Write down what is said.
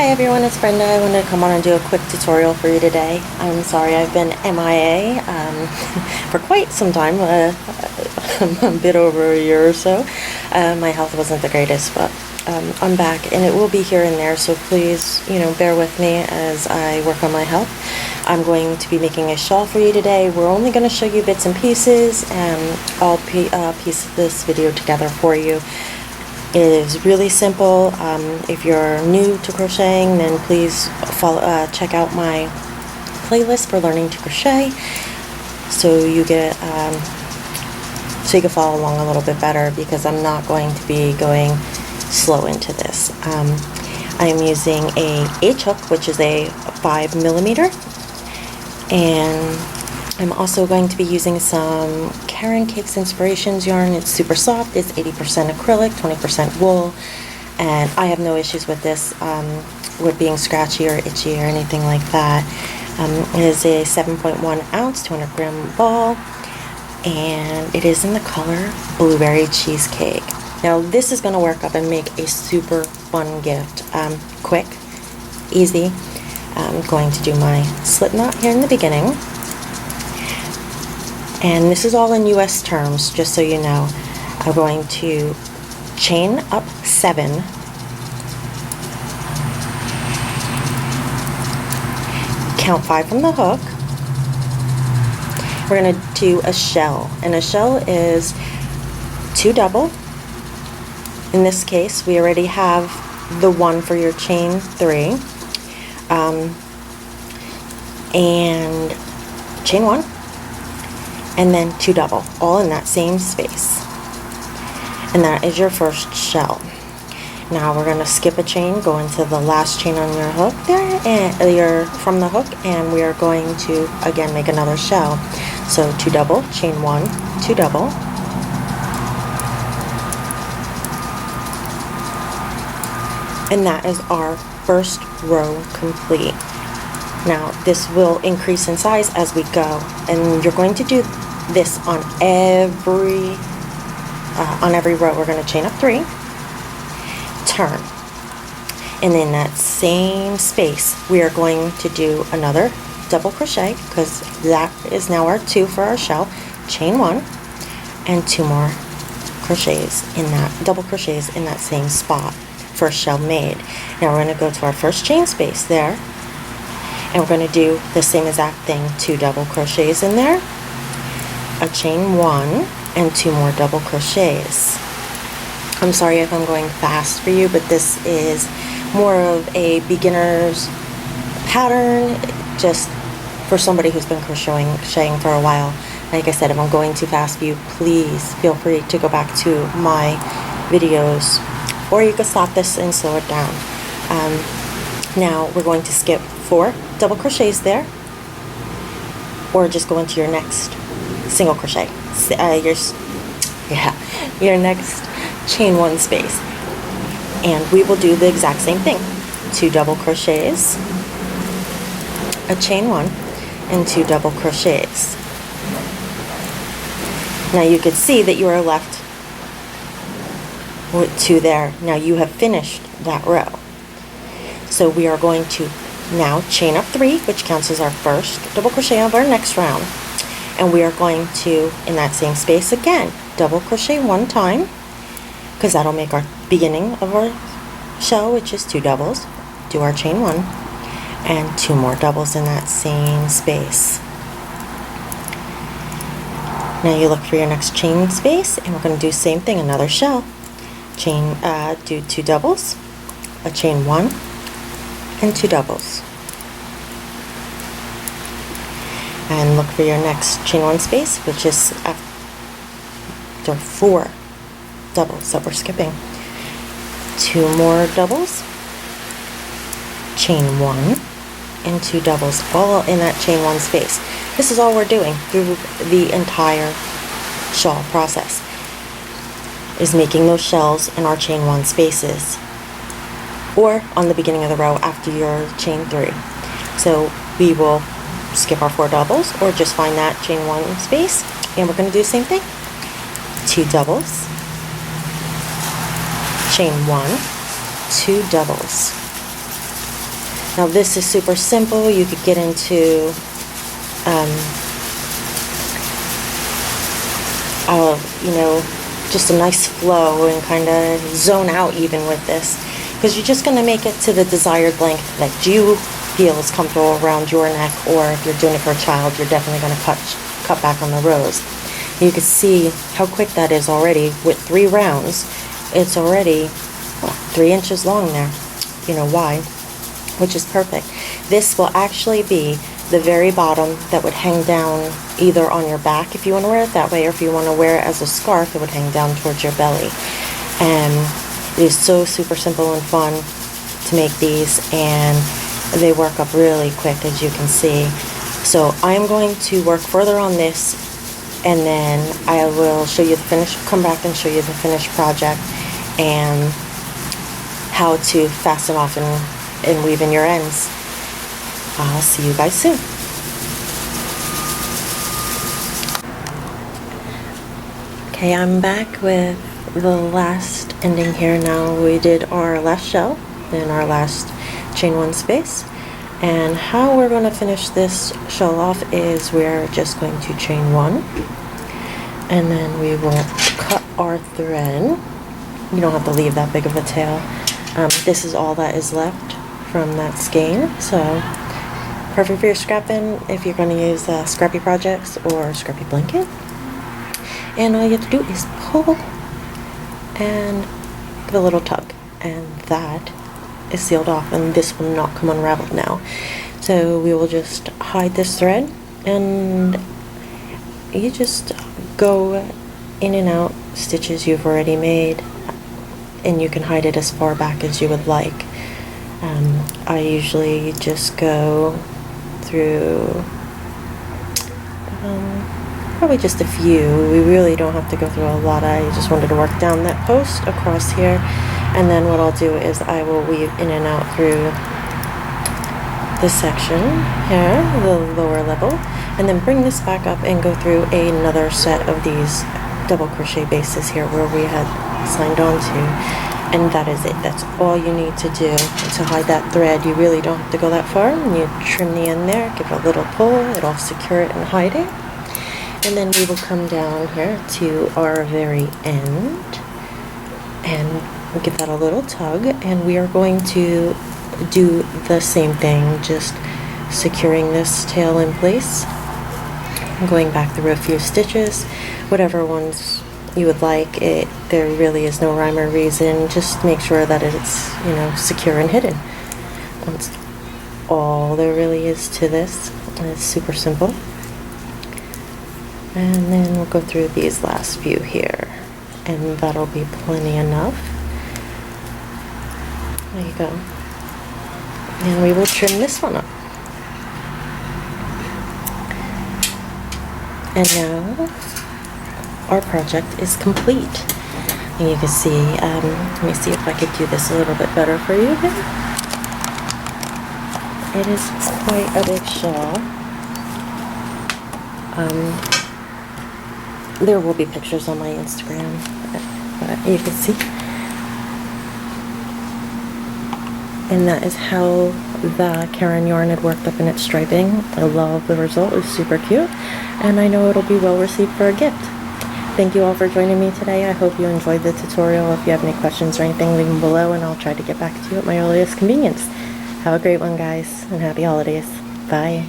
Hi everyone, it's Brenda. I wanted to come on and do a quick tutorial for you today. I'm sorry I've been MIA for quite some time, a bit over a year or so. My health wasn't the greatest, but I'm back and it will be here and there, so please, bear with me as I work on my health. I'm going to be making a shawl for you today. We're only going to show you bits and pieces, and I'll piece this video together for you. It is really simple. If you're new to crocheting, then please check out my playlist for learning to crochet, so you can follow along a little bit better, because I'm not going to be going slow into this. I am using a H hook, which is a 5mm, and I'm also going to be using some Karen Cakes Inspirations yarn. It's super soft. It's 80% acrylic, 20% wool, and I have no issues with this with being scratchy or itchy or anything like that. It is a 7.1 ounce, 200 gram ball, and it is in the color Blueberry Cheesecake. Now this is going to work up and make a super fun gift. Quick, easy. I'm going to do my slip knot here in the beginning. And this is all in US terms, just so you know. I'm going to chain up 7, count 5 from the hook. We're going to do a shell, and a shell is 2 double. In this case, we already have the 1 for your chain 3, and chain 1. And then 2 double, all in that same space. And that is your first shell. Now we're going to skip a chain, go into the last chain on your hook there, and from the hook, and we are going to again make another shell. So 2 double, chain 1, 2 double. And that is our first row complete. Now this will increase in size as we go, and you're going to do this on every row. We're going to chain up 3, turn, and in that same space we are going to do another double crochet, because that is now our 2 for our shell. Chain 1 and 2 more crochets in that double crochets in that same spot. First shell made. Now we're going to go to our first chain space there, and we're going to do the same exact thing. 2 double crochets in there, a chain 1, and 2 more double crochets. I'm sorry if I'm going fast for you, but this is more of a beginner's pattern, just for somebody who's been crocheting for a while. Like I said, if I'm going too fast for you, please feel free to go back to my videos, or you can stop this and slow it down. Now we're going to skip 4 double crochets there, or just go into your next single crochet, your next chain 1 space, and we will do the exact same thing. 2 double crochets, a chain 1, and 2 double crochets. Now you can see that you are left with 2 there. Now you have finished that row. So we are going to now chain up 3, which counts as our first double crochet of our next round, and we are going to, in that same space again, double crochet 1 time, because that'll make our beginning of our shell, which is 2 doubles. Do our chain 1 and 2 more doubles in that same space. Now you look for your next chain space, and we're going to do the same thing, another shell. Chain, do 2 doubles, a chain 1, and 2 doubles. And look for your next chain 1 space, which is after 4 doubles that we're skipping. 2 more doubles, chain 1, and 2 doubles, all in that chain 1 space. This is all we're doing through the entire shawl process, is making those shells in our chain 1 spaces, or on the beginning of the row after your chain 3. So we will skip our 4 doubles, or just find that chain 1 space, and we're going to do the same thing. 2 doubles, chain 1, 2 doubles, Now this is super simple. You could get into you know, just a nice flow and kind of zone out even with this, because you're just going to make it to the desired length that you feel is comfortable around your neck, or if you're doing it for a child, you're definitely going to cut back on the rows. You can see how quick that is already. With 3 rounds, it's already 3 inches long there, you know, wide, which is perfect. This will actually be the very bottom that would hang down either on your back if you want to wear it that way, or if you want to wear it as a scarf, it would hang down towards your belly. And it is so super simple and fun to make these, and they work up really quick, as you can see. So I'm going to work further on this, and then I will show you the finish, come back and show you the finished project and how to fasten off and weave in your ends. I'll see you guys soon. Okay, I'm back with the last ending here now. We did our last shell in our last chain 1 space, and how we're going to finish this shell off is we're just going to chain 1, and then we will cut our thread. You don't have to leave that big of a tail. This is all that is left from that skein, so perfect for your scrapping if you're going to use scrappy projects or scrappy blanket. And all you have to do is pull and give a little tug, and that is sealed off, and this will not come unraveled now. So we will just hide this thread, and you just go in and out stitches you've already made, and you can hide it as far back as you would like. I usually just go through probably just a few. We really don't have to go through a lot. I just wanted to work down that post across here, and then what I'll do is I will weave in and out through this section here, the lower level, and then bring this back up and go through another set of these double crochet bases here where we had signed on to. And that is it. That's all you need to do to hide that thread. You really don't have to go that far. You trim the end there, give it a little pull, it'll secure it and hide it. And then we will come down here to our very end and we'll give that a little tug, and we are going to do the same thing, just securing this tail in place, going back through a few stitches, whatever ones you would like. There really is no rhyme or reason. Just make sure that it's, you know, secure and hidden. That's all there really is to this. It's super simple. And then we'll go through these last few here, and that'll be plenty enough. There you go. And we will trim this one up. And now our project is complete. And you can see, let me see if I could do this a little bit better for you here. It is quite a big shawl. There will be pictures on my Instagram, but you can see. And that is how the Karen yarn had worked up in its striping. I love the result. It's super cute, and I know it'll be well received for a gift. Thank you all for joining me today. I hope you enjoyed the tutorial. If you have any questions or anything, leave them below and I'll try to get back to you at my earliest convenience. Have a great one, guys, and happy holidays. Bye.